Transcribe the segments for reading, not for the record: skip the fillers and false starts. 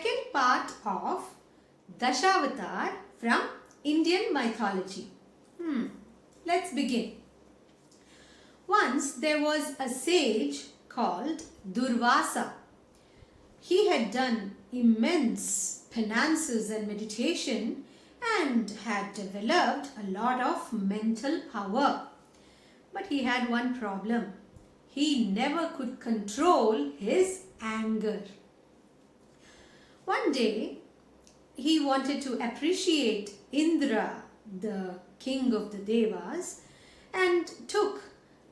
second part of Dasha Avatar from Indian mythology. Let's begin. Once there was a sage called Durvasa. He had done immense penances and meditation and had developed a lot of mental power. But he had one problem. He never could control his anger. One day, he wanted to appreciate Indra, the king of the Devas, and took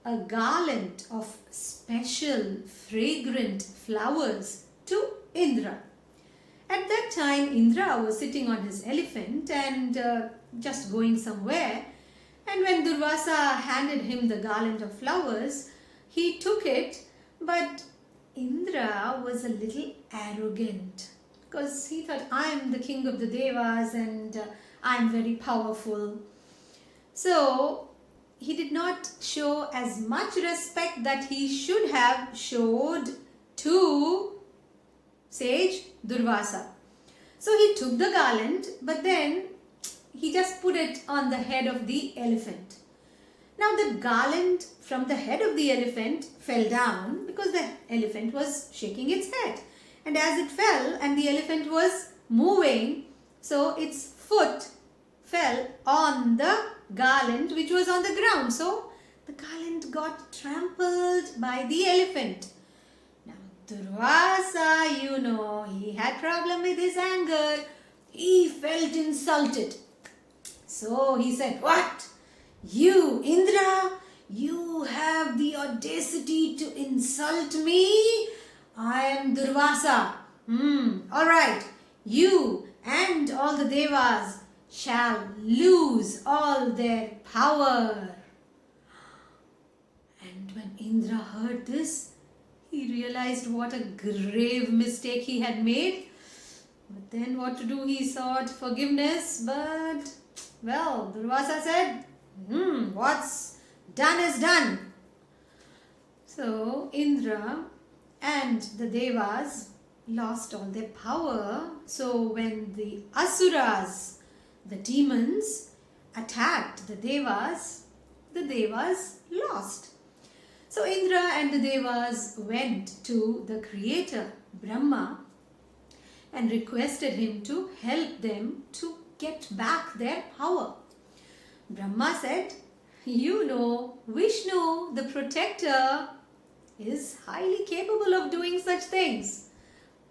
a garland of special fragrant flowers to Indra. At that time, Indra was sitting on his elephant and just going somewhere. And when Durvasa handed him the garland of flowers, he took it, but Indra was a little arrogant because he thought, I am the king of the Devas and I am very powerful. So he did not show as much respect that he should have showed to Sage Durvasa. So he took the garland, but then he just put it on the head of the elephant. Now the garland from the head of the elephant fell down because the elephant was shaking its head. And as it fell and the elephant was moving, so its foot fell on the garland which was on the ground. So the garland got trampled by the elephant. Now Durvasa, he had problem with his anger. He felt insulted. So he said, what? You, Indra, you have the audacity to insult me? I am Durvasa. All right. You and all the Devas shall lose all their power. And when Indra heard this, he realized what a grave mistake he had made. But then what to do? He sought forgiveness. But, well, Durvasa said, what's done is done. So Indra and the Devas lost all their power. So when the Asuras, the demons, attacked the Devas lost. So Indra and the Devas went to the creator, Brahma, and requested him to help them to get back their power. Brahma said, Vishnu, the protector, is highly capable of doing such things.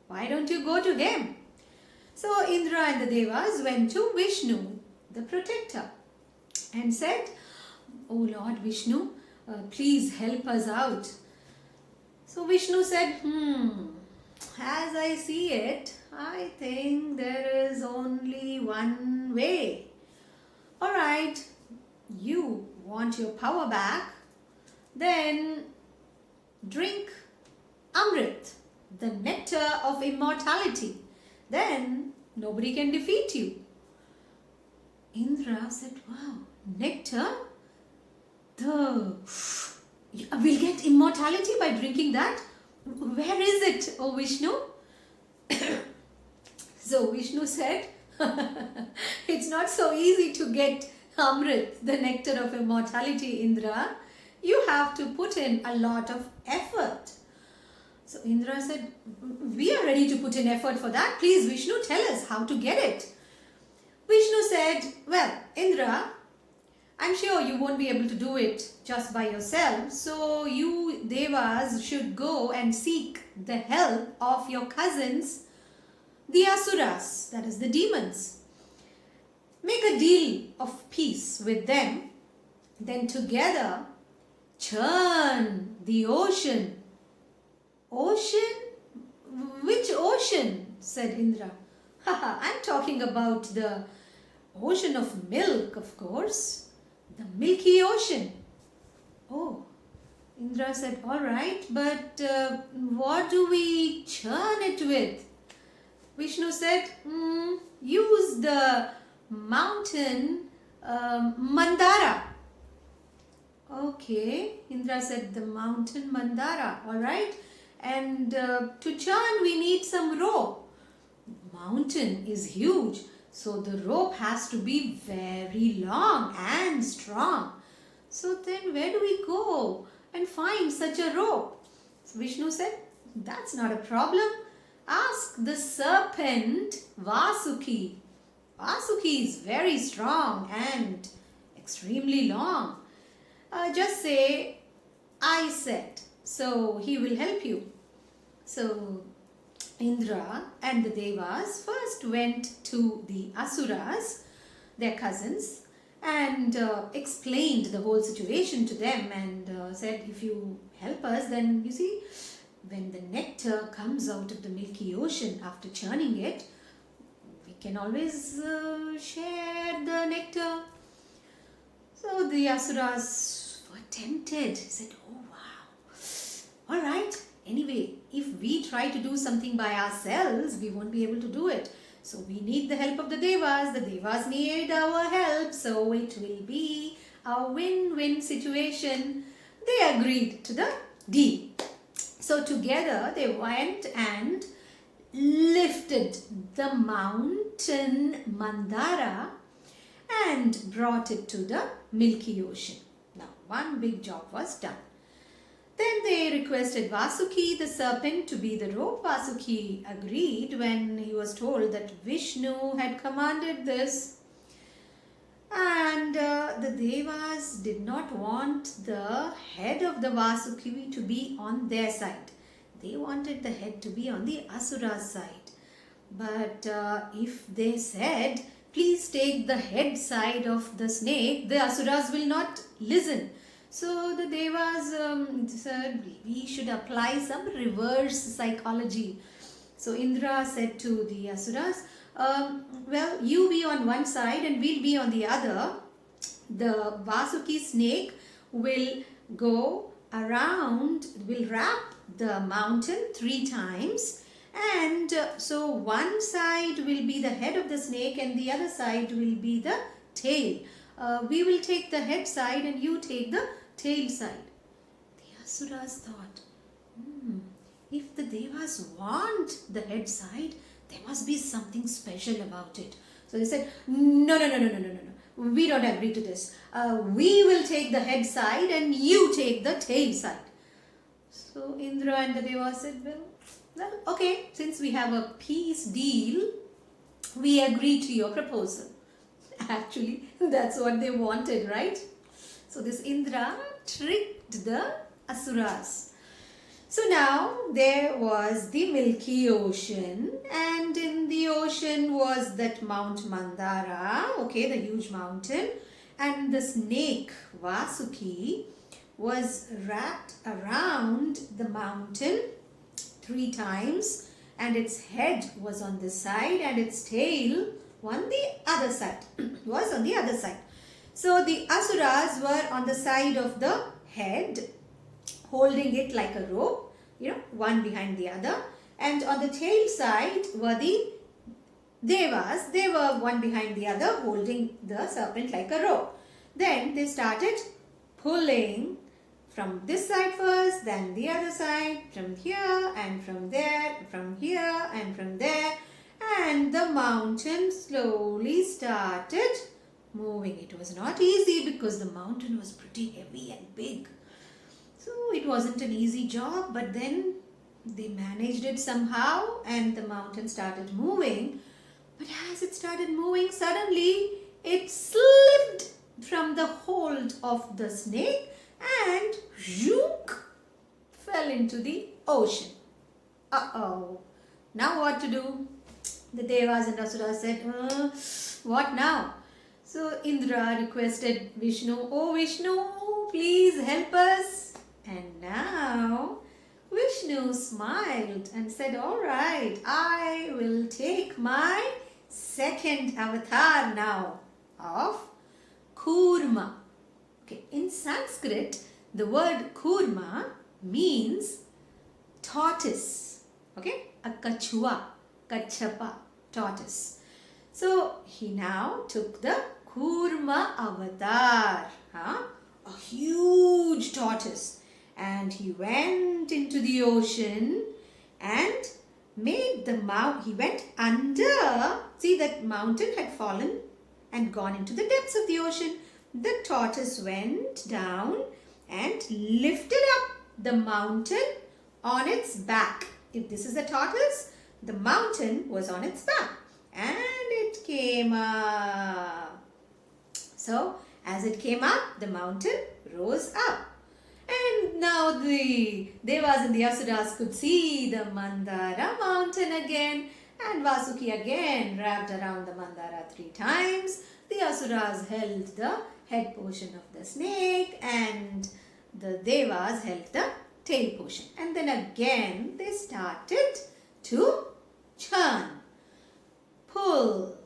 Why don't you go to him? So Indra and the Devas went to Vishnu, the protector, and said, Oh Lord Vishnu, please help us out. So Vishnu said, as I see it, I think there is only one way. All right, you want your power back? Then drink Amrit, the nectar of immortality. Then nobody can defeat you. Indra said, wow, nectar? We'll get immortality by drinking that? Where is it, oh Vishnu? So Vishnu said, it's not so easy to get Amrit, the nectar of immortality, Indra. You have to put in a lot of effort. So Indra said, we are ready to put in effort for that. Please, Vishnu, tell us how to get it. Vishnu said, well, Indra, I'm sure you won't be able to do it just by yourself. So you Devas should go and seek the help of your cousins, the Asuras, that is the demons. Make a deal of peace with them. Then together, churn the ocean. Ocean? Which ocean? Said Indra. I'm talking about the ocean of milk, of course. The Milky Ocean. Oh, Indra said, all right, but what do we churn it with? Vishnu said, use the mountain Mandara. Okay, Indra said the mountain Mandara, all right. And to churn we need some rope. mountain is huge, so the rope has to be very long and strong. So then where do we go and find such a rope? So Vishnu said, that's not a problem. Ask the serpent Vasuki. Vasuki is very strong and extremely long. Just say, I said, so he will help you. So Indra and the Devas first went to the Asuras, their cousins, and explained the whole situation to them and said, if you help us, then you see, when the nectar comes out of the Milky Ocean after churning it, we can always share the nectar. So the Asuras were tempted, said, oh wow, all right. Anyway, if we try to do something by ourselves, we won't be able to do it. So we need the help of the Devas. The Devas need our help. So it will be a win-win situation. They agreed to the deal. So together they went and lifted the mountain Mandara and brought it to the Milky Ocean. Now one big job was done. Then they requested Vasuki, the serpent, to be the rope. Vasuki agreed when he was told that Vishnu had commanded this. And the Devas did not want the head of the Vasuki to be on their side. They wanted the head to be on the Asura's side. But if they said, please take the head side of the snake, the Asuras will not listen. So the Devas said, we should apply some reverse psychology. So Indra said to the Asuras, well, you be on one side and we'll be on the other. The Vasuki snake will go around, will wrap the mountain 3 times. And so one side will be the head of the snake and the other side will be the tail. We will take the head side and you take the tail side. The Asuras thought, if the Devas want the head side, there must be something special about it. So they said, no. We don't agree to this. We will take the head side and you take the tail side. So Indra and the Devas said, well, okay, since we have a peace deal, we agree to your proposal. Actually, that's what they wanted, right? So this Indra tricked the Asuras. So now there was the Milky Ocean, and in the ocean was that Mount Mandara, okay, the huge mountain, and the snake Vasuki was wrapped around the mountain 3 times, and its head was on this side and its tail on the other side, was on the other side. So the Asuras were on the side of the head, holding it like a rope, one behind the other. And on the tail side were the Devas. They were one behind the other, holding the serpent like a rope. Then they started pulling from this side first, then the other side, from here and from there, from here and from there. And the mountain slowly started moving. It was not easy because the mountain was pretty heavy and big. So it wasn't an easy job, but then they managed it somehow and the mountain started moving. But as it started moving, suddenly it slipped from the hold of the snake and zook, fell into the ocean. Uh-oh. Now what to do? The Devas and Asuras said, what now? So Indra requested Vishnu, oh Vishnu, please help us. And now Vishnu smiled and said, all right, I will take my second avatar now of Koorma. Okay, in Sanskrit, the word Koorma means tortoise. Okay, a kachua, kachapa, tortoise. So he now took the Koorma Avatar, a huge tortoise, and he went into the ocean and made the he went under. See, that mountain had fallen and gone into the depths of the ocean. The tortoise went down and lifted up the mountain on its back. If this is a tortoise, the mountain was on its back and it came up. So, as it came up, the mountain rose up. And now the Devas and the Asuras could see the Mandara mountain again, and Vasuki again wrapped around the Mandara 3 times. The Asuras held the head portion of the snake and the Devas held the tail portion. And then again they started to churn, pull,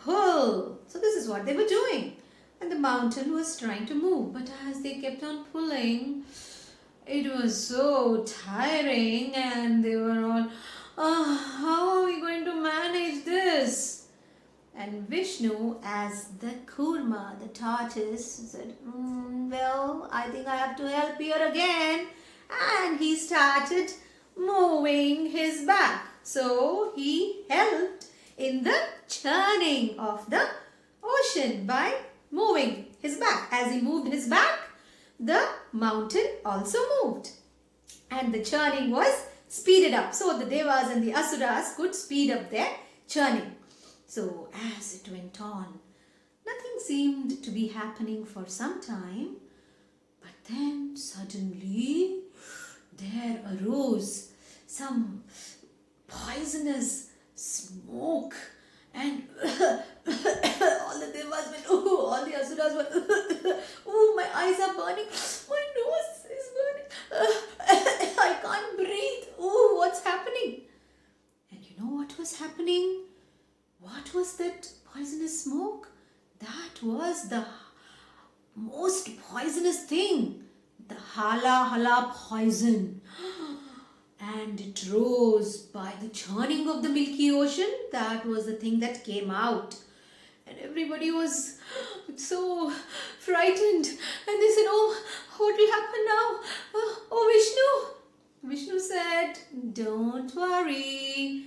pull. So this is what they were doing. And the mountain was trying to move, but as they kept on pulling, it was so tiring and they were all, how are we going to manage this? And Vishnu, as the Koorma, the tortoise, said, well, I think I have to help here again. And he started moving his back. So he helped in the churning of the ocean by moving his back. As he moved his back, the mountain also moved. And the churning was speeded up. So the Devas and the Asuras could speed up their churning. So as it went on, nothing seemed to be happening for some time. But then suddenly there arose some poisonous smoke and all the Devas went, all the Asuras went, my eyes are burning, my nose is burning, I can't breathe, what's happening? And you know what was happening? What was that poisonous smoke? That was the most poisonous thing, the hala poison. And it rose by the churning of the Milky Ocean. That was the thing that came out. And everybody was so frightened. And they said, what will happen now? Vishnu. Vishnu said, don't worry.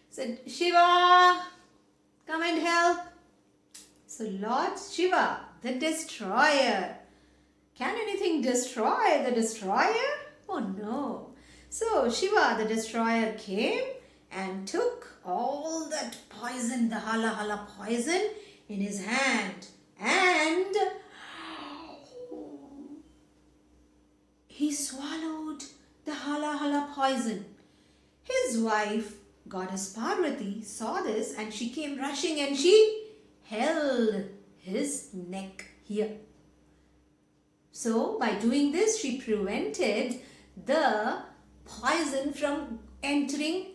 Said, Shiva, come and help. So Lord Shiva, the destroyer. Can anything destroy the destroyer? Oh no. So Shiva, the destroyer, came and took all that poison, the hala poison, in his hand, and he swallowed the hala poison. His wife, Goddess Parvati, saw this and she came rushing and she held his neck here. So by doing this, she prevented the poison from entering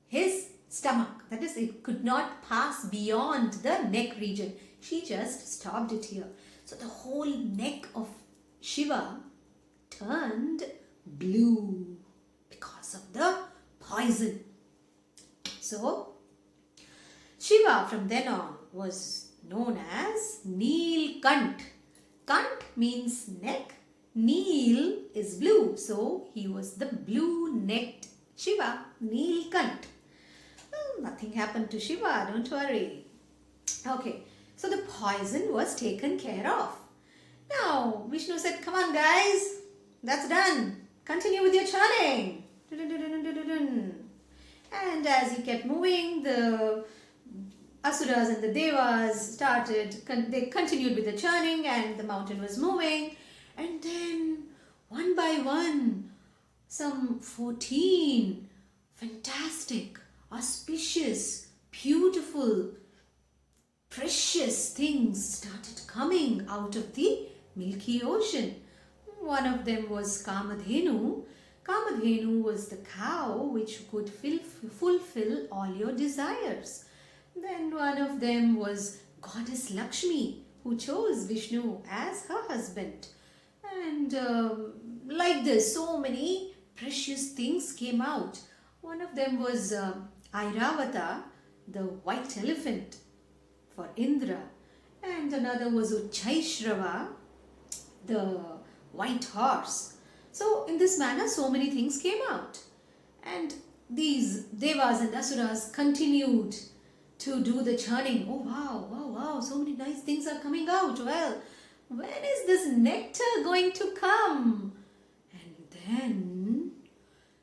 his stomach. That is, it could not pass beyond the neck region. She just stopped it here. So the whole neck of Shiva turned blue because of the poison. So Shiva from then on was known as Neelkant. Kant means neck. Neel is blue, so he was the blue-necked Shiva, Neelkant. Well, nothing happened to Shiva, don't worry. Okay, so the poison was taken care of. Now, Vishnu said, come on guys, that's done. Continue with your churning. And as he kept moving, the Asuras and the Devas they continued with the churning and the mountain was moving. And then, one by one, some 14 fantastic, auspicious, beautiful, precious things started coming out of the Milky Ocean. One of them was Kamadhenu. Kamadhenu was the cow which could fulfill all your desires. Then one of them was Goddess Lakshmi, who chose Vishnu as her husband. And like this, so many precious things came out. One of them was Airavata, the white elephant for Indra. And another was Uchchaishrava, the white horse. So in this manner, so many things came out. And these Devas and Asuras continued to do the churning. Oh wow, wow, wow, so many nice things are coming out. Well, when is this nectar going to come? And then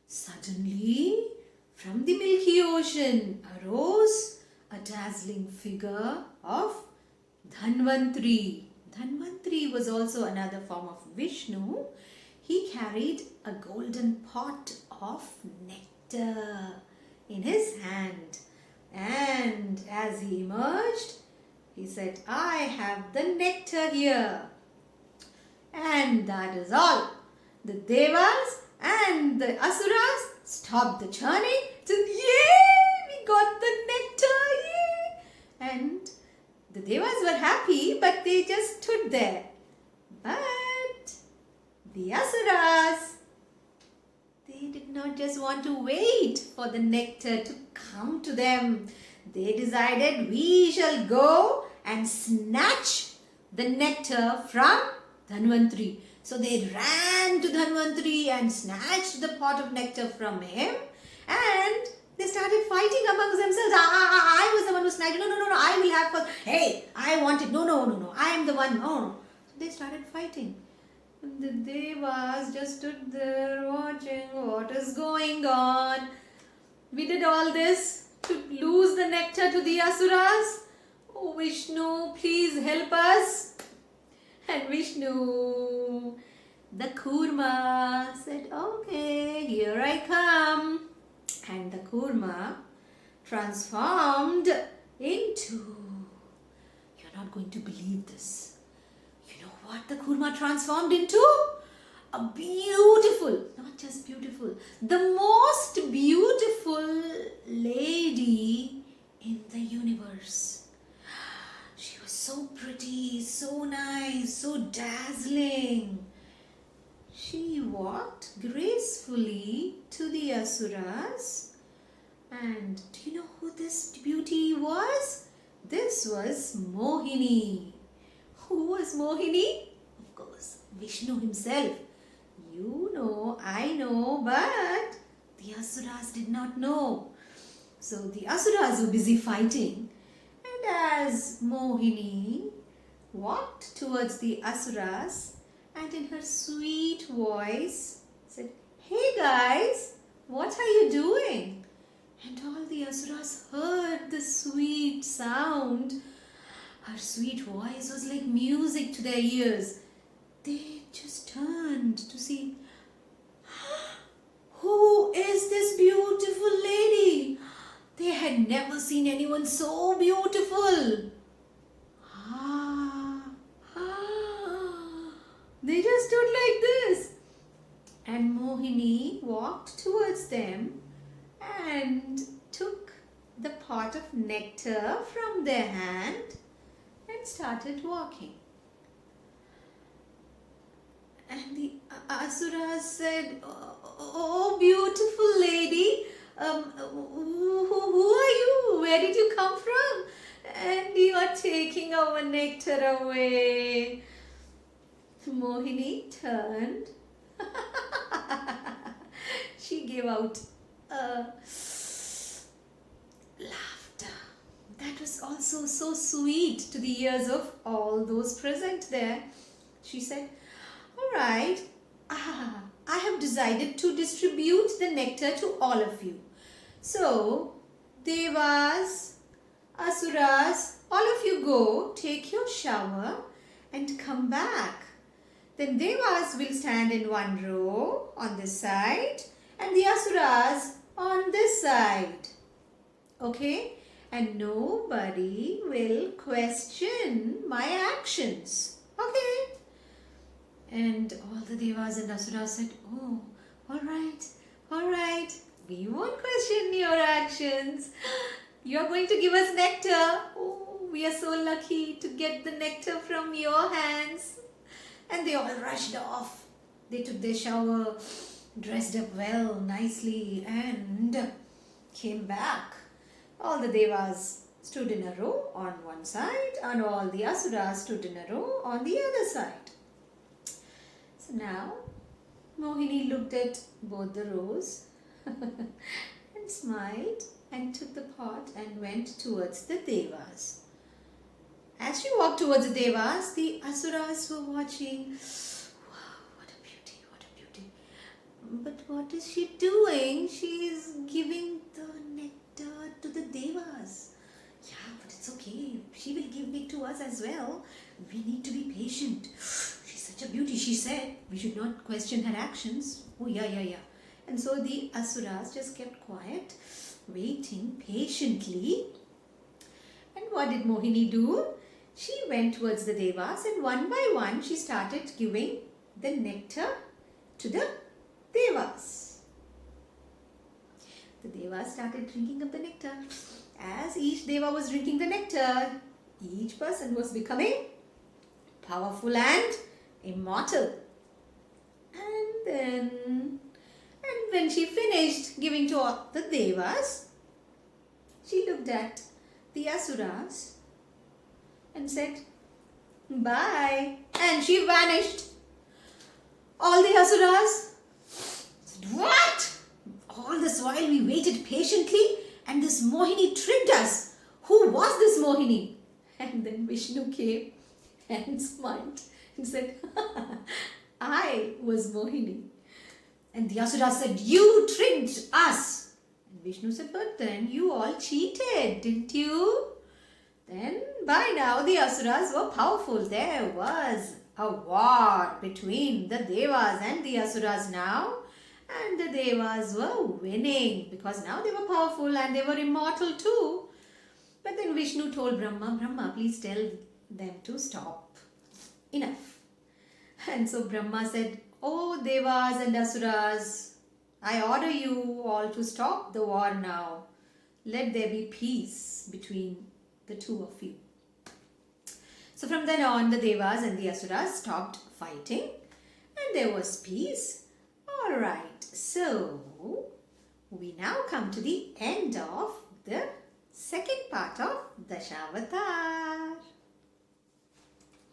suddenly from the Milky Ocean arose a dazzling figure of Dhanvantri. Dhanvantri was also another form of Vishnu. He carried a golden pot of nectar in his hand. And as he emerged, he said, I have the nectar here. And that is all. The Devas and the Asuras stopped the churning. Said, yay! We got the nectar! Yay! And the Devas were happy, but they just stood there. But the Asuras, they did not just want to wait for the nectar to come to them. They decided, we shall go and snatch the nectar from Dhanvantri. So they ran to Dhanvantri and snatched the pot of nectar from him, and they started fighting amongst themselves. I was the one who snatched it. No, I will have first. Hey, I want it. No, I am the one. No. So they started fighting. And the Devas just stood there watching what is going on. We did all this to lose the nectar to the Asuras. Oh Vishnu, please help us. And Vishnu, the Koorma, said, okay, here I come. And the Koorma transformed into, you're not going to believe this. You know what the Koorma transformed into? A beautiful, not just beautiful, the most beautiful lady in the universe. She was so pretty, so nice, so dazzling. She walked gracefully to the Asuras. And do you know who this beauty was? This was Mohini. Who was Mohini? Of course, Vishnu himself. You know, I know, but the Asuras did not know. So the Asuras were busy fighting. And as Mohini walked towards the Asuras, and in her sweet voice said, hey guys, what are you doing? And all the Asuras heard the sweet sound. Her sweet voice was like music to their ears. They just turned to see, who is this beautiful lady? They had never seen anyone so beautiful. They just stood like this. And Mohini walked towards them and took the pot of nectar from their hand and started walking. And the Asuras said, oh beautiful lady, who are you? Where did you come from? And you are taking our nectar away. Mohini turned. She gave out laughter. That was also so sweet to the ears of all those present there. She said, all right, I have decided to distribute the nectar to all of you. So, Devas, Asuras, all of you go, take your shower and come back. Then Devas will stand in one row on this side and the Asuras on this side. Okay? And nobody will question my actions. Okay? And all the Devas and Asuras said, oh, all right. We won't question your actions. You are going to give us nectar. Oh, we are so lucky to get the nectar from your hands. And they all rushed off. They took their shower, dressed up well, nicely, and came back. All the Devas stood in a row on one side and all the Asuras stood in a row on the other side. So now Mohini looked at both the rows and and smiled and took the pot and went towards the Devas. As she walked towards the Devas, the Asuras were watching. Wow, what a beauty, what a beauty. But what is she doing? She is giving the nectar to the Devas. Yeah, but it's okay. She will give it to us as well. We need to be patient. She's such a beauty, she said. We should not question her actions. Oh, yeah. And so the Asuras just kept quiet, waiting patiently. And what did Mohini do? She went towards the Devas and one by one she started giving the nectar to the Devas. The Devas started drinking of the nectar. As each Deva was drinking the nectar, each person was becoming powerful and immortal. And when she finished giving to all the Devas, she looked at the Asuras and said, bye. And she vanished. All the Asuras said, what? All this while we waited patiently and this Mohini tricked us. Who was this Mohini? And then Vishnu came and smiled and said, I was Mohini. And the Asuras said, you tricked us. And Vishnu said, but then you all cheated, didn't you? Then by now the Asuras were powerful. There was a war between the Devas and the Asuras now. And the Devas were winning because now they were powerful and they were immortal too. But then Vishnu told Brahma, please tell them to stop. Enough. And so Brahma said, oh Devas and Asuras, I order you all to stop the war now. Let there be peace between the two of you. So from then on, the Devas and the Asuras stopped fighting and there was peace. Alright, so we now come to the end of the second part of Dasha Avatar.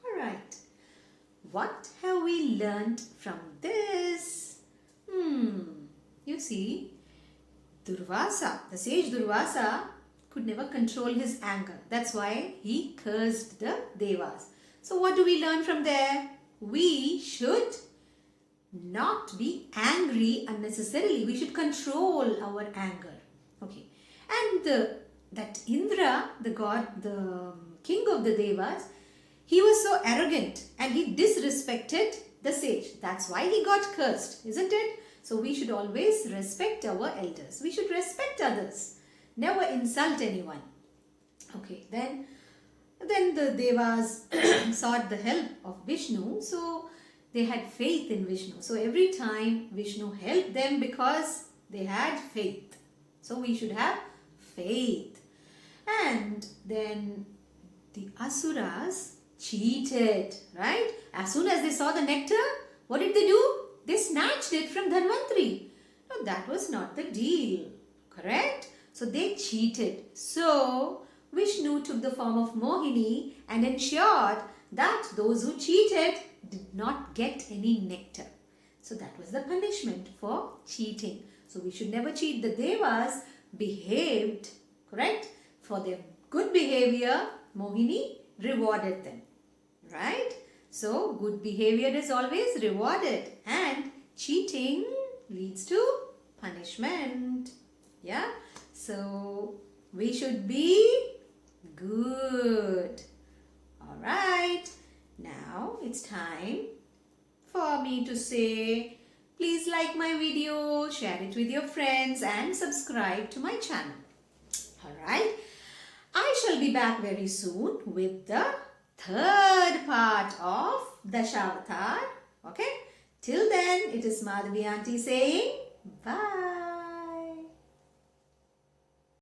Alright, what have we learnt from this? You see, Durvasa, the sage Durvasa, could never control his anger. That's why he cursed the Devas. So what do we learn from there? We should not be angry unnecessarily. We should control our anger. Okay. And that Indra, the god, the king of the Devas, he was so arrogant and he disrespected the sage. That's why he got cursed, isn't it? So we should always respect our elders. We should respect others. Never insult anyone. Okay, then the Devas sought the help of Vishnu. So they had faith in Vishnu. So every time Vishnu helped them because they had faith. So we should have faith. And then the Asuras cheated, right? As soon as they saw the nectar, what did they do? They snatched it from Dhanvantari. No, that was not the deal, correct? So they cheated. So Vishnu took the form of Mohini and ensured that those who cheated did not get any nectar. So that was the punishment for cheating. So we should never cheat. The Devas behaved, correct? For their good behavior, Mohini rewarded them, right? So good behavior is always rewarded and cheating leads to punishment. Yeah. So we should be good. Alright. Now it's time for me to say, please like my video, share it with your friends and subscribe to my channel. Alright. I shall be back very soon with the third part of Dasha Avatar. Okay. Till then, it is Madhavi Aunty saying bye.